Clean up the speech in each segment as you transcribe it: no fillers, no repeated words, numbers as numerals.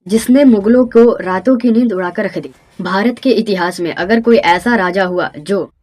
जिसने मुगलों को रातों की नींद उड़ाकर रख दी। भारत के इतिहास में अगर कोई ऐसा राजा हुआ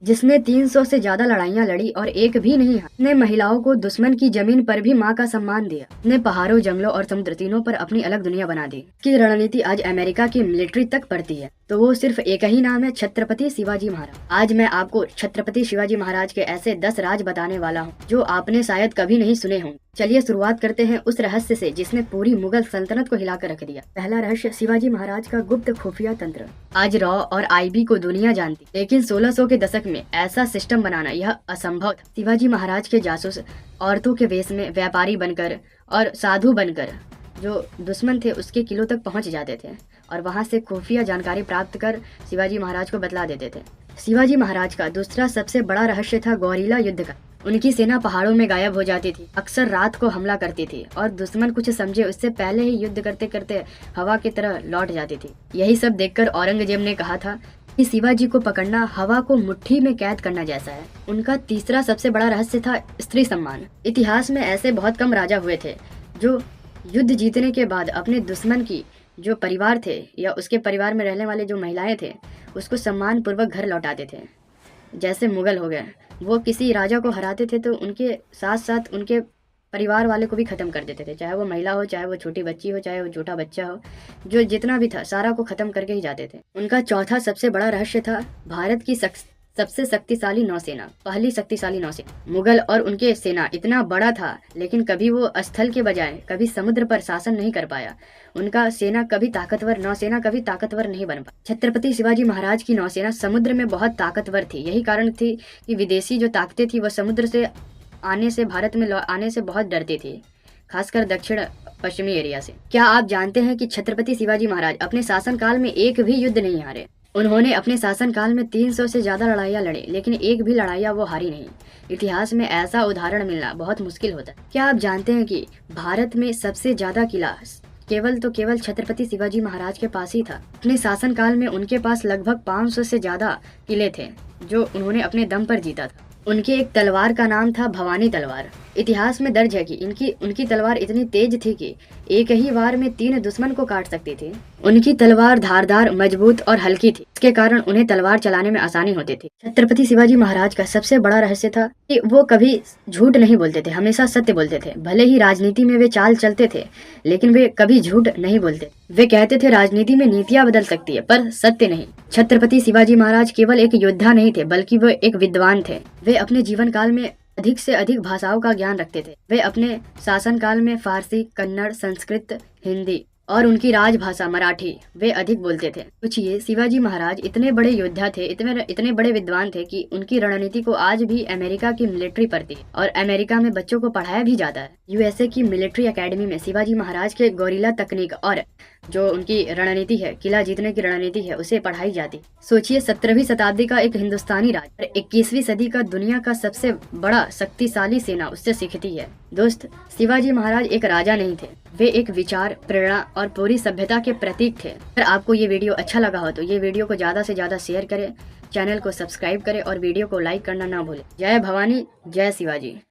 जिसने 300 से ज्यादा लड़ाइयां लड़ी और एक भी नहीं हारी, ने महिलाओं को दुश्मन की जमीन पर भी माँ का सम्मान दिया, ने पहाड़ों, जंगलों और समुद्र तीनों पर अपनी अलग दुनिया बना दी, की रणनीति आज अमेरिका की मिलिट्री तक पड़ती है, तो वो सिर्फ एक ही नाम है, छत्रपति शिवाजी महाराज। आज मैं आपको छत्रपति शिवाजी महाराज के ऐसे 10 राज बताने वाला हूँ जो आपने शायद कभी नहीं सुने होंगे। चलिए शुरुआत करते हैं उस रहस्य से जिसने पूरी मुगल सल्तनत को हिलाकर रख दिया। पहला रहस्य, शिवाजी महाराज का गुप्त खुफिया तंत्र। आज रॉ और आईबी को दुनिया जानती, लेकिन 1600 के दशक में ऐसा सिस्टम बनाना यह असंभव था। शिवाजी महाराज के जासूस औरतों के वेश में व्यापारी बनकर और साधु बनकर जो दुश्मन थे उसके किलों तक पहुंच जाते थे और वहां से खुफिया जानकारी प्राप्त कर शिवाजी महाराज को बतला देते थे। शिवाजी महाराज का दूसरा सबसे बड़ा रहस्य था गौरीला युद्ध का। उनकी सेना पहाड़ों में गायब हो जाती थी, अक्सर रात को हमला करती थी और दुश्मन कुछ समझे उससे पहले ही युद्ध करते करते हवा की तरह लौट जाती थी। यही सब देखकर औरंगजेब ने कहा था कि शिवाजी को पकड़ना हवा को मुट्ठी में कैद करना जैसा है। उनका तीसरा सबसे बड़ा रहस्य था स्त्री सम्मान। इतिहास में ऐसे बहुत कम राजा हुए थे जो युद्ध जीतने के बाद अपने दुश्मन की जो परिवार थे या उसके परिवार में रहने वाले जो महिलाएं थे उसको सम्मान पूर्वक घर लौटाते थे। जैसे मुगल हो गए, वो किसी राजा को हराते थे तो उनके साथ साथ उनके परिवार वाले को भी खत्म कर देते थे, चाहे वो महिला हो, चाहे वो छोटी बच्ची हो, चाहे वो छोटा बच्चा हो, जो जितना भी था सारा को खत्म करके ही जाते थे। उनका चौथा सबसे बड़ा रहस्य था भारत की सबसे शक्तिशाली नौसेना, पहली शक्तिशाली नौसेना। मुगल और उनके सेना इतना बड़ा था लेकिन कभी वो स्थल के बजाय कभी समुद्र पर शासन नहीं कर पाया। उनका नौसेना कभी ताकतवर नहीं बन पाया। छत्रपति शिवाजी महाराज की नौसेना समुद्र में बहुत ताकतवर थी। यही कारण थी कि विदेशी जो ताकतें थी वह समुद्र से आने से, भारत में आने से बहुत डरती थी, खासकर दक्षिण पश्चिमी एरिया से। क्या आप जानते हैं कि छत्रपति शिवाजी महाराज अपने शासनकाल में एक भी युद्ध नहीं हारे? उन्होंने अपने शासनकाल में 300 से ज्यादा लड़ाइयां लड़ी लेकिन एक भी लड़ाइयां वो हारी नहीं। इतिहास में ऐसा उदाहरण मिलना बहुत मुश्किल होता है। क्या आप जानते हैं कि भारत में सबसे ज्यादा किला केवल छत्रपति शिवाजी महाराज के पास ही था? अपने शासनकाल में उनके पास लगभग 500 से ज्यादा किले थे जो उन्होंने अपने दम पर जीता था। उनकी एक तलवार का नाम था भवानी तलवार। इतिहास में दर्ज है कि उनकी तलवार इतनी तेज थी कि एक ही वार में 3 दुश्मन को काट सकती थी। उनकी तलवार धारदार, मजबूत और हल्की थी, इसके कारण उन्हें तलवार चलाने में आसानी होती थी। छत्रपति शिवाजी महाराज का सबसे बड़ा रहस्य था कि वो कभी झूठ नहीं बोलते थे, हमेशा सत्य बोलते थे। भले ही राजनीति में वे चाल चलते थे लेकिन वे कभी झूठ नहीं बोलते। वे कहते थे राजनीति में नीतियां बदल सकती है पर सत्य नहीं। छत्रपति शिवाजी महाराज केवल एक योद्धा नहीं थे बल्कि वो एक विद्वान थे। वे अपने जीवन काल में अधिक से अधिक भाषाओं का ज्ञान रखते थे। वे अपने शासनकाल में फारसी, कन्नड़, संस्कृत, हिंदी और उनकी राजभाषा मराठी वे अधिक बोलते थे। सोचिए, शिवाजी महाराज इतने बड़े योद्धा थे, इतने बड़े विद्वान थे कि उनकी रणनीति को आज भी अमेरिका की मिलिट्री पढ़ती है और अमेरिका में बच्चों को पढ़ाया भी जाता है। यूएसए की मिलिट्री एकेडमी में शिवाजी महाराज के गोरिल्ला तकनीक और जो उनकी रणनीति है, किला जीतने की रणनीति है, उसे पढ़ाई जाती। सोचिए, 17वीं शताब्दी का एक हिंदुस्तानी राज और 21वीं सदी का दुनिया का सबसे बड़ा शक्तिशाली सेना उससे सीखती है। दोस्त, शिवाजी महाराज एक राजा नहीं थे, वे एक विचार, प्रेरणा और पूरी सभ्यता के प्रतीक थे। अगर आपको ये वीडियो अच्छा लगा हो तो ये वीडियो को ज्यादा से ज्यादा शेयर करें, चैनल को सब्सक्राइब करें और वीडियो को लाइक करना ना भूलें। जय भवानी, जय शिवाजी।